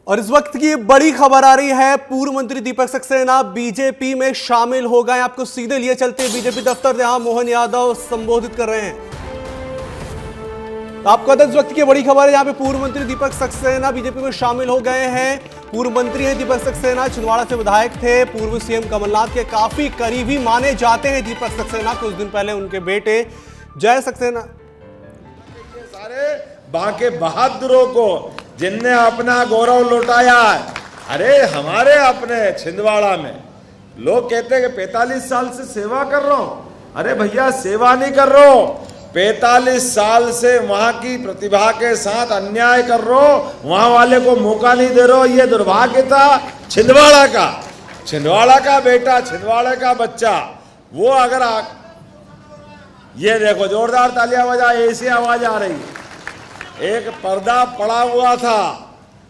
और इस वक्त की बड़ी खबर आ रही है, पूर्व मंत्री दीपक सक्सेना बीजेपी में शामिल हो गए। आपको सीधे लिए चलते हैं बीजेपी दफ्तर, जहां मोहन यादव संबोधित कर रहे हैं। तो आपको इस वक्त की बड़ी खबर है, यहां पे पूर्व मंत्री दीपक सक्सेना बीजेपी में शामिल हो गए हैं। पूर्व मंत्री हैं दीपक सक्सेना, छिंदवाड़ा से विधायक थे, पूर्व सीएम कमलनाथ के काफी करीबी माने जाते हैं दीपक सक्सेना। कुछ दिन पहले उनके बेटे जय सक्सेना सारे बांके बहादुरों को जिनने अपना गौरव लौटाया है। अरे हमारे अपने छिंदवाड़ा में लोग कहते हैं कि 45 साल से सेवा कर रहा हूं। अरे भैया सेवा नहीं कर रहा हूं, 45 साल से वहां की प्रतिभा के साथ अन्याय कर रहा हूं, वहां वाले को मौका नहीं दे रहा हूं। ये दुर्भाग्य था छिंदवाड़ा का बेटा, छिंदवाड़ा का बच्चा। वो अगर ये देखो जोरदार तालियां बजा, ऐसी आवाज आ रही है। एक पर्दा पड़ा हुआ था,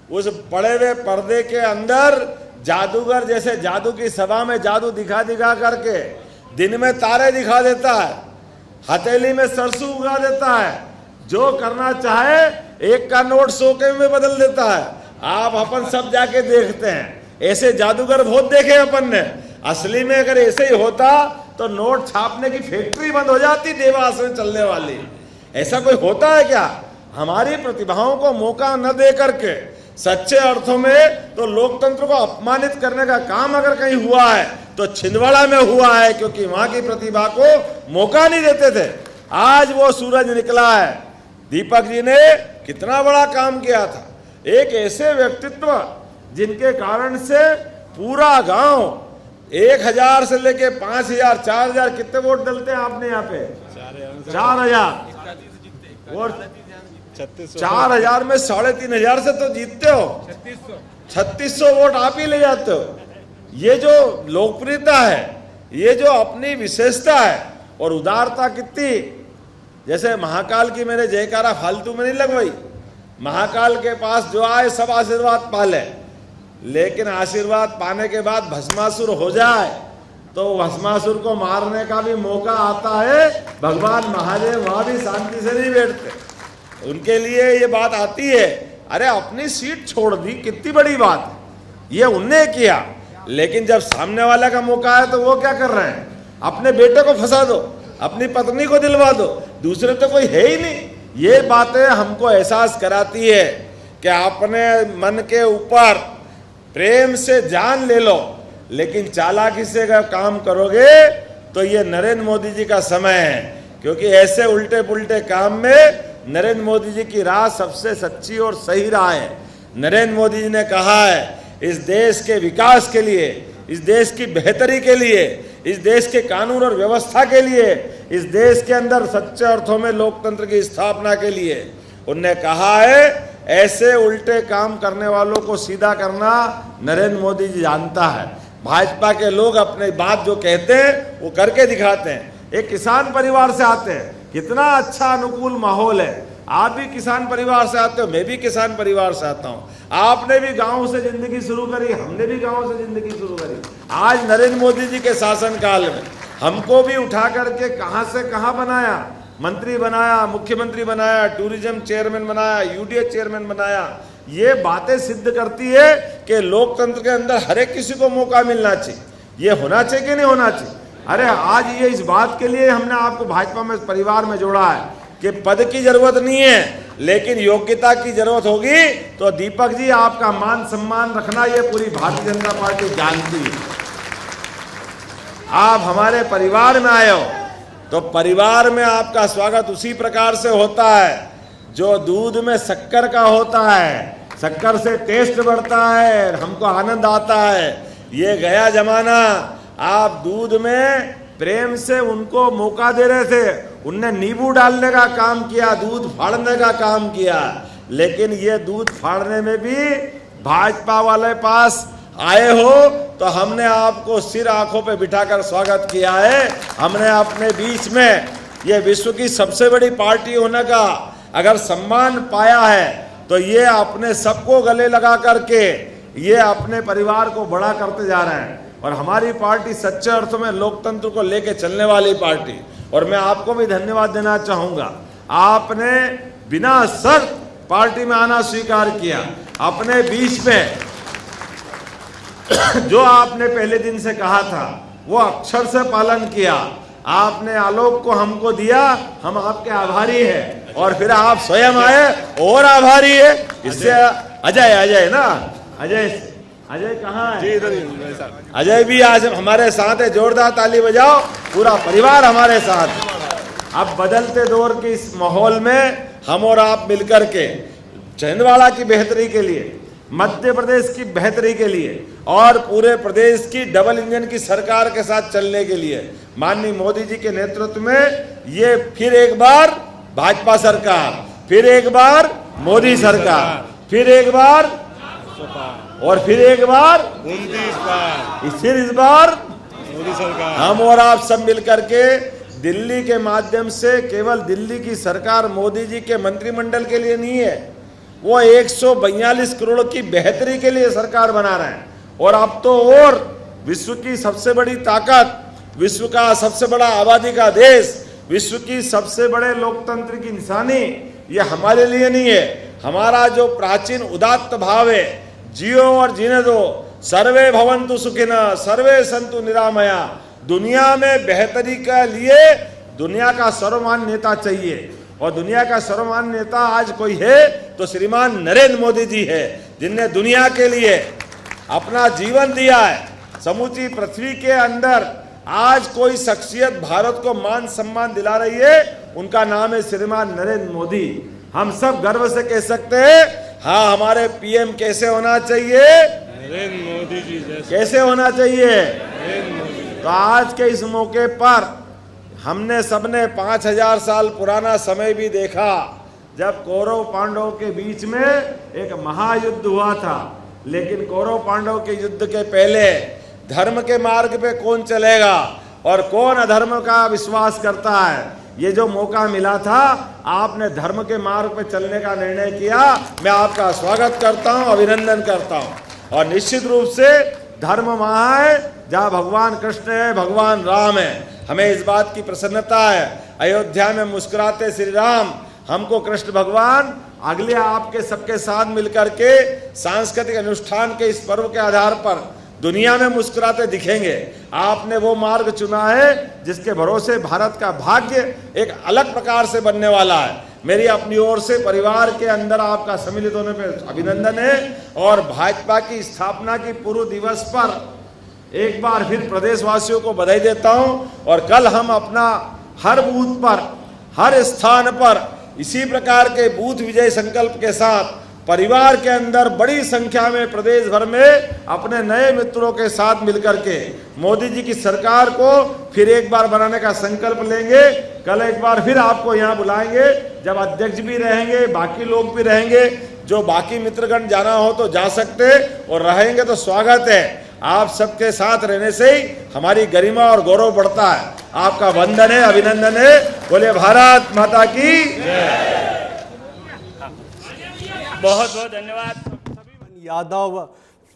उस पड़े हुए पर्दे के अंदर जादूगर जैसे जादू की सभा में जादू दिखा करके दिन में तारे दिखा देता है, हथेली में सरसों उगा देता है, जो करना चाहे एक का नोट 100 में बदल देता है। आप अपन सब जाके देखते हैं, ऐसे जादूगर बहुत देखे अपन ने। असली में अगर ऐसे ही होता तो नोट छापने की फैक्ट्री बंद हो जाती, देवास में चलने वाली। ऐसा कोई होता है क्या? हमारी प्रतिभाओं को मौका न दे करके सच्चे अर्थों में तो लोकतंत्र को अपमानित करने का काम अगर कहीं हुआ है तो छिंदवाड़ा में हुआ है, क्योंकि वहां की प्रतिभा को मौका नहीं देते थे। आज वो सूरज निकला है। दीपक जी ने कितना बड़ा काम किया था, एक ऐसे व्यक्तित्व जिनके कारण से पूरा गांव 1000 से लेके 5000 4000 कितने वोट डलते हैं आपने यहाँ पे? 4000 और 4000 में 3500 से तो जीतते हो, 3600 वोट आप ही ले जाते हो। ये जो लोकप्रियता है, ये जो अपनी विशेषता है और उदारता कितनी, जैसे महाकाल की मैंने जयकारा फालतू में नहीं लगवाई। महाकाल के पास जो आए सब आशीर्वाद पाले, लेकिन आशीर्वाद पाने के बाद भस्मासुर हो जाए तो भस्मासुर को मारने का भी मौका आता है। भगवान महादेव वहां भी शांति से नहीं बैठते, उनके लिए ये बात आती है। अरे अपनी सीट छोड़ दी, कितनी बड़ी बात है, ये उनने किया। लेकिन जब सामने वाला का मौका है तो वो क्या कर रहे हैं? अपने बेटे को फंसा दो, अपनी पत्नी को दिलवा दो, दूसरे तो कोई है ही नहीं। ये बातें हमको एहसास कराती है कि अपने मन के ऊपर प्रेम से जान ले लो, लेकिन चालाकी से अगर काम करोगे तो ये नरेंद्र मोदी जी का समय है। क्योंकि ऐसे उल्टे पुल्टे काम में नरेंद्र मोदी जी की राह सबसे सच्ची और सही राह है। नरेंद्र मोदी जी ने कहा है, इस देश के विकास के लिए, इस देश की बेहतरी के लिए, इस देश के कानून और व्यवस्था के लिए, इस देश के अंदर सच्चे अर्थों में लोकतंत्र की स्थापना के लिए उन्होंने कहा है, ऐसे उल्टे काम करने वालों को सीधा करना नरेंद्र मोदी जी जानता है। भाजपा के लोग अपने बात जो कहते हैं वो करके दिखाते हैं। एक किसान परिवार से आते हैं, कितना अच्छा अनुकूल माहौल है। आप भी किसान परिवार से आते हो, मैं भी किसान परिवार से आता हूँ। आपने भी गांव से जिंदगी शुरू करी, हमने भी गांव से जिंदगी शुरू करी। आज नरेंद्र मोदी जी के शासनकाल में हमको भी उठा करके कहां से कहां बनाया, मंत्री बनाया, मुख्यमंत्री बनाया, टूरिज्म चेयरमैन बनाया, यूडीए चेयरमैन बनाया। ये बातें सिद्ध करती है कि लोकतंत्र के अंदर हर एक किसी को मौका मिलना चाहिए। ये होना चाहिए कि नहीं होना चाहिए? अरे आज ये इस बात के लिए हमने आपको भाजपा में परिवार में जोड़ा है कि पद की जरूरत नहीं है, लेकिन योग्यता की जरूरत होगी। तो दीपक जी, आपका मान सम्मान रखना ये पूरी भारतीय जनता पार्टी जानती है। आप हमारे परिवार में आए हो तो परिवार में आपका स्वागत उसी प्रकार से होता है जो दूध में शक्कर का होता है। शक्कर से टेस्ट बढ़ता है, हमको आनंद आता है। ये गया जमाना, आप दूध में प्रेम से उनको मौका दे रहे थे, उनने नींबू डालने का काम किया, दूध फाड़ने का काम किया। लेकिन ये दूध फाड़ने में भी भाजपा वाले पास आए हो तो हमने आपको सिर आंखों पे बिठाकर स्वागत किया है। हमने अपने बीच में ये विश्व की सबसे बड़ी पार्टी होने का अगर सम्मान पाया है तो ये अपने सबको गले लगा करके ये अपने परिवार को बड़ा करते जा रहे हैं। और हमारी पार्टी सच्चे अर्थों में लोकतंत्र को लेके चलने वाली पार्टी। और मैं आपको भी धन्यवाद देना चाहूंगा, आपने बिना शर्त पार्टी में आना स्वीकार किया। अपने बीच में जो आपने पहले दिन से कहा था वो अक्षर से पालन किया। आपने आलोक को हमको दिया, हम आपके आभारी हैं, और फिर आप स्वयं आए और आभारी है। इससे अजय ना, अजय कहाँ है? अजय भी आज हमारे साथ है, जोरदार ताली बजाओ, पूरा परिवार हमारे साथ। अब बदलते दौर के इस माहौल में हम और आप मिलकर के छिंदवाड़ा की बेहतरी के लिए, मध्य प्रदेश की बेहतरी के लिए और पूरे प्रदेश की डबल इंजन की सरकार के साथ चलने के लिए माननीय मोदी जी के नेतृत्व में ये फिर एक बार भाजपा सरकार, फिर एक बार मोदी सरकार, फिर एक बार और फिर एक बार, फिर इस बार मोदी सरकार। हम और आप सब मिलकर के दिल्ली के माध्यम से, केवल दिल्ली की सरकार मोदी जी के मंत्रिमंडल के लिए नहीं है, वो 142 करोड़ की बेहतरी के लिए सरकार बना रहे हैं। और अब तो और विश्व की सबसे बड़ी ताकत, विश्व का सबसे बड़ा आबादी का देश, विश्व की सबसे बड़े लोकतंत्र की निशानी ये हमारे लिए नहीं है। हमारा जो प्राचीन उदात्त भाव है, जियो और जीने दो, सर्वे भवन्तु सुखिनः सर्वे सन्तु निरामया, दुनिया में बेहतरी के लिए दुनिया का सर्वमान्य नेता चाहिए। और दुनिया का सर्वमान्य नेता आज कोई है तो श्रीमान नरेंद्र मोदी जी है, जिनने दुनिया के लिए अपना जीवन दिया है। समूची पृथ्वी के अंदर आज कोई शख्सियत भारत को मान सम्मान दिला रही है, उनका नाम है श्रीमान नरेंद्र मोदी। हम सब गर्व से कह सकते हैं, हाँ, हमारे पीएम कैसे होना चाहिए? नरेंद्र मोदी जी जैसे। कैसे होना चाहिए? नरेंद्र मोदी। तो आज के इस मौके पर हमने सबने 5000 साल पुराना समय भी देखा, जब कौरव पांडव के बीच में एक महायुद्ध हुआ था। लेकिन कौरव पांडव के युद्ध के पहले धर्म के मार्ग पे कौन चलेगा और कौन अधर्म का विश्वास करता है, ये जो मौका मिला था, आपने धर्म के मार्ग पे चलने का निर्णय किया। मैं आपका स्वागत करता हूं, अभिनंदन करता हूं। और निश्चित रूप से धर्म वहां है जहां भगवान कृष्ण है, भगवान राम है। हमें इस बात की प्रसन्नता है, अयोध्या में मुस्कुराते श्री राम हमको कृष्ण भगवान अगले आपके सबके साथ मिलकर के सांस्कृतिक अनुष्ठान के इस पर्व के आधार पर दुनिया में मुस्कुराते दिखेंगे। आपने वो मार्ग चुना है जिसके भरोसे भारत का भाग्य एक अलग प्रकार से बनने वाला है। मेरी अपनी ओर से परिवार के अंदर आपका सम्मिलित होने पर अभिनंदन है। और भाजपा की स्थापना की पूर्व दिवस पर एक बार फिर प्रदेशवासियों को बधाई देता हूं। और कल हम अपना हर बूथ पर, हर स्थान पर इसी प्रकार के बूथ विजय संकल्प के साथ परिवार के अंदर बड़ी संख्या में प्रदेश भर में अपने नए मित्रों के साथ मिलकर के मोदी जी की सरकार को फिर एक बार बनाने का संकल्प लेंगे। कल एक बार फिर आपको यहाँ बुलाएंगे, जब अध्यक्ष भी रहेंगे, बाकी लोग भी रहेंगे। जो बाकी मित्रगण जाना हो तो जा सकते और रहेंगे तो स्वागत है। आप सबके साथ रहने से ही हमारी गरिमा और गौरव बढ़ता है। आपका वंदन है, अभिनंदन है। बोले भारत माता की बहुत बहुत धन्यवाद। यादव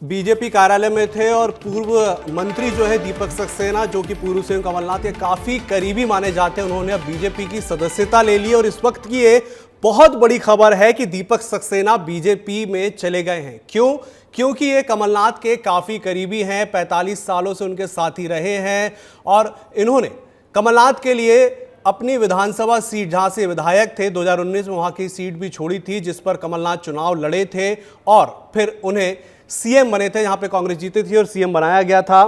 बीजेपी कार्यालय में थे और पूर्व मंत्री जो है दीपक सक्सेना, जो कि पूर्व सीएम कमलनाथ के काफी करीबी माने जाते हैं, उन्होंने अब बीजेपी की सदस्यता ले ली। और इस वक्त की ये बहुत बड़ी खबर है कि दीपक सक्सेना बीजेपी में चले गए हैं। क्यों? क्योंकि ये कमलनाथ के काफी करीबी हैं, 45 सालों से उनके साथी रहे हैं और इन्होंने कमलनाथ के लिए अपनी विधानसभा सीट, जहां से विधायक थे 2019 में, वहां की सीट भी छोड़ी थी, जिस पर कमलनाथ चुनाव लड़े थे और फिर उन्हें सीएम बने थे। यहां पे कांग्रेस जीती थी और सीएम बनाया गया था।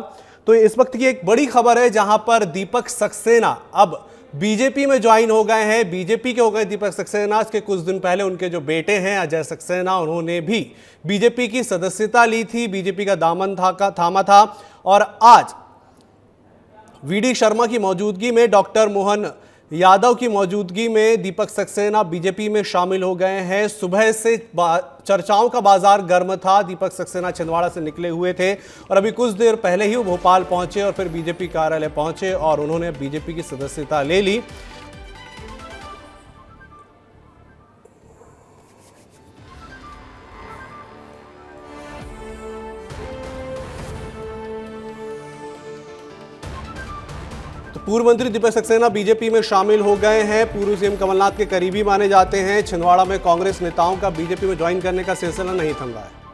तो इस वक्त की एक बड़ी खबर है जहां पर दीपक सक्सेना अब बीजेपी में ज्वाइन हो गए हैं। बीजेपी के हो गए दीपक सक्सेना। इसके कुछ दिन पहले उनके जो बेटे हैं अजय सक्सेना, उन्होंने भी बीजेपी की सदस्यता ली थी, बीजेपी का दामन थामा था। और आज वीडी शर्मा की मौजूदगी में, डॉक्टर मोहन यादव की मौजूदगी में दीपक सक्सेना बीजेपी में शामिल हो गए हैं। सुबह से चर्चाओं का बाजार गर्म था। दीपक सक्सेना छिंदवाड़ा से निकले हुए थे और अभी कुछ देर पहले ही वो भोपाल पहुंचे और फिर बीजेपी कार्यालय पहुंचे और उन्होंने बीजेपी की सदस्यता ले ली। तो पूर्व मंत्री दीपक सक्सेना बीजेपी में शामिल हो गए हैं। पूर्व सीएम कमलनाथ के करीबी माने जाते हैं। छिंदवाड़ा में कांग्रेस नेताओं का बीजेपी में ज्वाइन करने का सिलसिला नहीं थम रहा है।